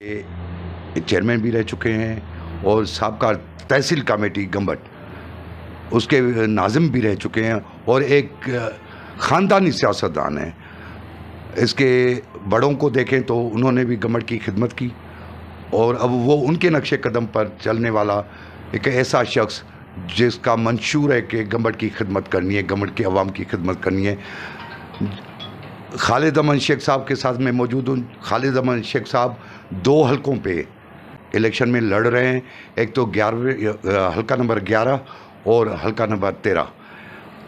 Chairman भी रह चुके हैं और साबका तहसील कमेटी गंबट उसके नाज़िम भी रह चुके हैं और एक ख़ानदानी सियासतदान हैं। इसके बड़ों को देखें तो उन्होंने भी गंबट की खिदमत की और अब वो उनके नक्शे कदम पर चलने वाला एक ऐसा शख्स जिसका मंशूर है कि गंबट की खिदमत करनी है, गंबट की आवाम की खिदमत करनी है। खालिद अमन शेख साहब के साथ मैं मौजूद हूँ। खालिद अमन शेख साहब 2 हलकों पे इलेक्शन में लड़ रहे हैं, एक तो 11 हलका नंबर 11 और हलका नंबर 13।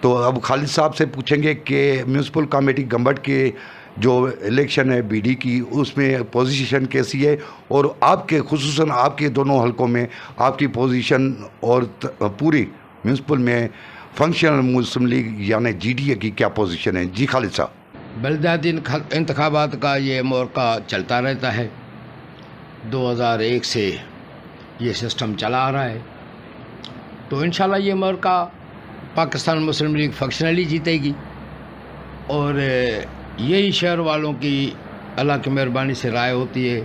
तो अब खालिद साहब से पूछेंगे कि म्यूनसिपल कमेटी गंबट के जो इलेक्शन है बीडी की, उसमें पोजीशन कैसी है और आपके खुसूसन आपके दोनों हलकों में आपकी पोजीशन और पूरी म्यूनसिपल में फंक्शनल मुस्लिम लीग यानी जीडीए की क्या पोजीशन है? जी खालिद साहब। बलदियाती इंतखाबात का ये मौका चलता रहता है। 2001 से ये सिस्टम चला आ रहा है, तो इंशाल्लाह ये मौका पाकिस्तान मुस्लिम लीग फंक्शनली जीतेगी और यही शहर वालों की अल्लाह की मेहरबानी से राय होती है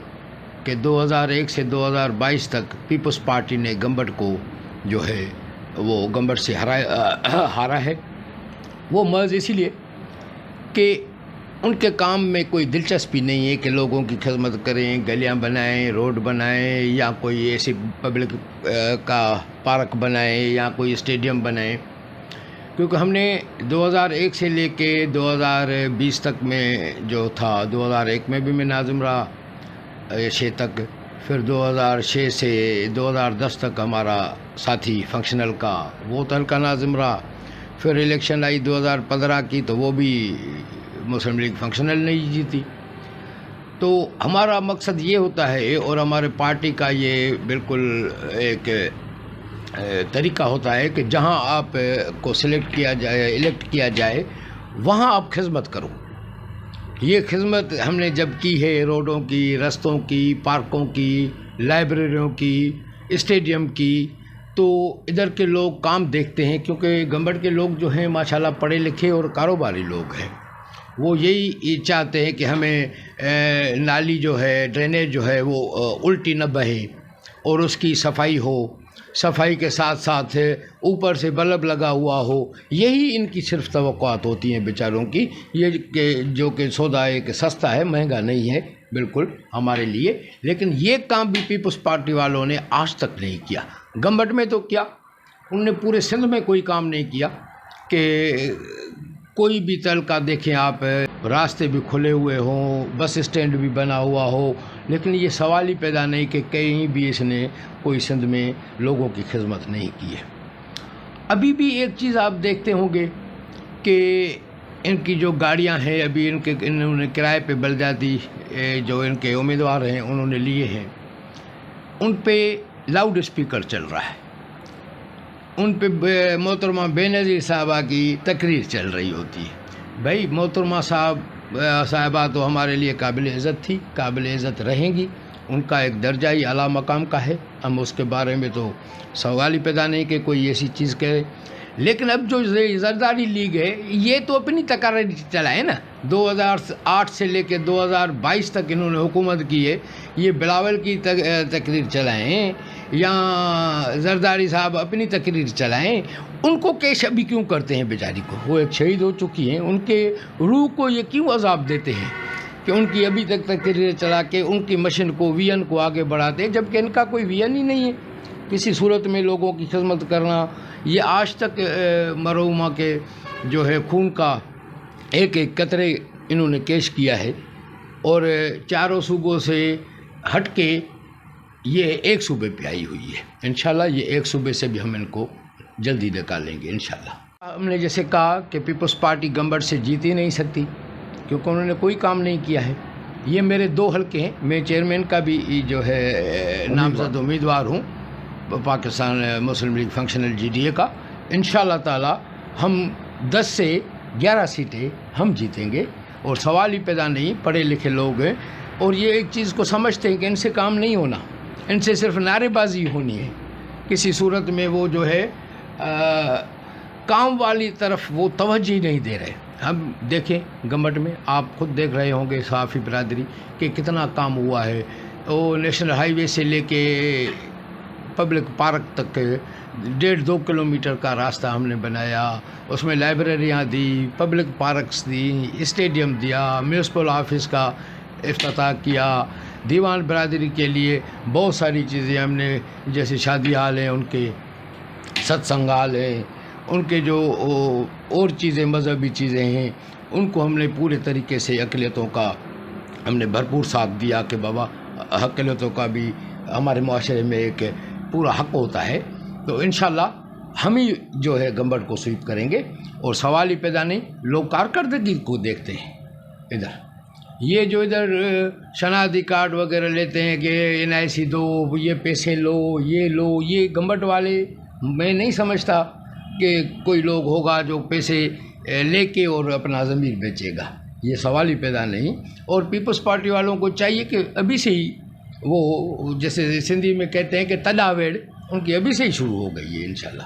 कि 2001 से 2022 तक पीपल्स पार्टी ने गंबट को जो है वो गंबट से हारा है। वो महज इसीलिए कि उनके काम में कोई दिलचस्पी नहीं है कि लोगों की खिदमत करें, गलियां बनाएं, रोड बनाएं या कोई ऐसी पब्लिक का पार्क बनाएं या कोई स्टेडियम बनाएं, क्योंकि हमने 2001 से लेके 2020 तक में जो था, 2001 में भी मैं नाज़िम रहा 6 तक, फिर 2006 से 2010 तक हमारा साथी फंक्शनल का वो हल्का नाज़िम रहा। फिर इलेक्शन आई 2015 की, तो वो भी मुस्लिम लीग फंक्शनल नहीं जीती। तो हमारा मकसद ये होता है और हमारे पार्टी का ये बिल्कुल एक तरीका होता है कि जहां आप को सिलेक्ट किया जाए, इलेक्ट किया जाए, वहां आप खिदमत करो। ये खिदमत हमने जब की है रोडों की, रस्तों की, पार्कों की, लाइब्रेरियों की, स्टेडियम की, तो इधर के लोग काम देखते हैं, क्योंकि गंबट के लोग जो हैं माशाल्लाह पढ़े लिखे और कारोबारी लोग हैं। वो यही चाहते हैं कि हमें नाली जो है, ड्रेनेज जो है वो उल्टी न बहे और उसकी सफाई हो, सफाई के साथ साथ ऊपर से बल्ब लगा हुआ हो। यही इनकी सिर्फ तवक्कुआत होती हैं बेचारों की। ये कि जो कि सौदा एक सस्ता है, महंगा नहीं है बिल्कुल हमारे लिए, लेकिन ये काम भी पीपल्स पार्टी वालों ने आज तक नहीं किया। गंबट में तो क्या, उनने पूरे सिंध में कोई काम नहीं किया कि कोई भी तलका देखें आप, रास्ते भी खुले हुए हों, बस स्टैंड भी बना हुआ हो, लेकिन ये सवाल ही पैदा नहीं कि कहीं भी इसने कोई सिंध में लोगों की खिदमत नहीं की है। अभी भी एक चीज़ आप देखते होंगे कि इनकी जो गाड़ियां हैं, अभी इन्होंने किराए पे बलदियाती जो इनके उम्मीदवार हैं उन्होंने लिए हैं, उन पे लाउड स्पीकर चल रहा है, उन पे मोहतरमा बेनज़ीर साहबा की तकरीर चल रही होती है। भाई मोहतरमा साहबा तो हमारे लिए काबिल इज़्ज़त थी, काबिल इज़्ज़त रहेंगी, उनका एक दर्जा ही आला मकाम का है, हम उसके बारे में तो सवाल ही पैदा नहीं कि कोई ऐसी चीज़ कहे। लेकिन अब जो ज़रदारी लीग है ये तो अपनी तकरीर चलाए ना। 2008 से लेकर 2022 तक इन्होंने हुकूमत की है, ये बिलावल की तकरीर चलाएं या ज़रदारी साहब अपनी तकरीर चलाएं। उनको केश अभी क्यों करते हैं बेचारी को? वो एक शहीद हो चुकी हैं, उनके रूह को ये क्यों अजाब देते हैं कि उनकी अभी तक तकरीर चला के उनकी मिशन को, विजन को आगे बढ़ाते हैं, जबकि इनका कोई विजन ही नहीं है किसी सूरत में लोगों की खिदमत करना। ये आज तक मरहुमा के जो है खून का एक एक कतरे इन्होंने केश किया है और चारों सूबों से हट के ये एक सूबे पे आई हुई है। इंशाल्लाह ये एक सूबे से भी हम इनको जल्दी निकालेंगे इंशाल्लाह। हमने जैसे कहा कि पीपल्स पार्टी गंबट से जीत ही नहीं सकती क्योंकि उन्होंने कोई काम नहीं किया है। ये मेरे 2 हलके हैं, मैं चेयरमैन का भी जो है नामजद उम्मीदवार हूँ पाकिस्तान मुस्लिम लीग फंक्शनल जीडीए का। इंशाल्लाह ताला हम 10 से 11 सीटें हम जीतेंगे और सवाल ही पैदा नहीं। पढ़े लिखे लोग हैं और ये एक चीज़ को समझते हैं कि इनसे काम नहीं होना, इनसे सिर्फ नारेबाजी होनी है। किसी सूरत में वो जो है काम वाली तरफ वो तवज्जो नहीं दे रहे। हम देखें गंबट में, आप खुद देख रहे होंगे सहाफ़ी बिरादरी कि कितना काम हुआ है, وہ نیشنل ہائی وے سے لے کے پبلک پارک تک 1.5-2 کلومیٹر کا راستہ ہم نے بنایا. اس میں لائبریریاں دی، پبلک پارکس دی، اسٹیڈیم دیا، میونسپل آفس کا افتتاح کیا. دیوان برادری کے لیے بہت ساری چیزیں ہم نے، جیسے شادی ہال ہیں ان کے، ستسنگ ہال ہیں ان کے، جو اور چیزیں مذہبی چیزیں ہیں ان کو ہم نے پورے طریقے سے اقلیتوں کا ہم نے بھرپور ساتھ دیا کہ بابا اقلیتوں کا بھی ہمارے معاشرے میں ایک پورا حق ہوتا ہے. تو انشاءاللہ ہم ہی جو ہے گنبٹ کو سویپ کریں گے. اور سوال ہی پیدا نہیں، لوگ کارکردگی کو دیکھتے ہیں. یہ جو ادھر شناختی کارڈ وغیرہ لیتے ہیں کہ NIC دو، یہ پیسے لو، یہ گنبٹ والے، میں نہیں سمجھتا کہ کوئی لوگ ہوگا جو پیسے لے کے اور اپنا ضمیر بیچے گا. یہ سوال ہی پیدا نہیں. اور پیپلز پارٹی والوں کو چاہیے کہ ابھی سے ہی وہ، جیسے سندھی میں کہتے ہیں کہ تداویڑ، ان کی ابھی سے ہی شروع ہو گئی ہے انشاءاللہ.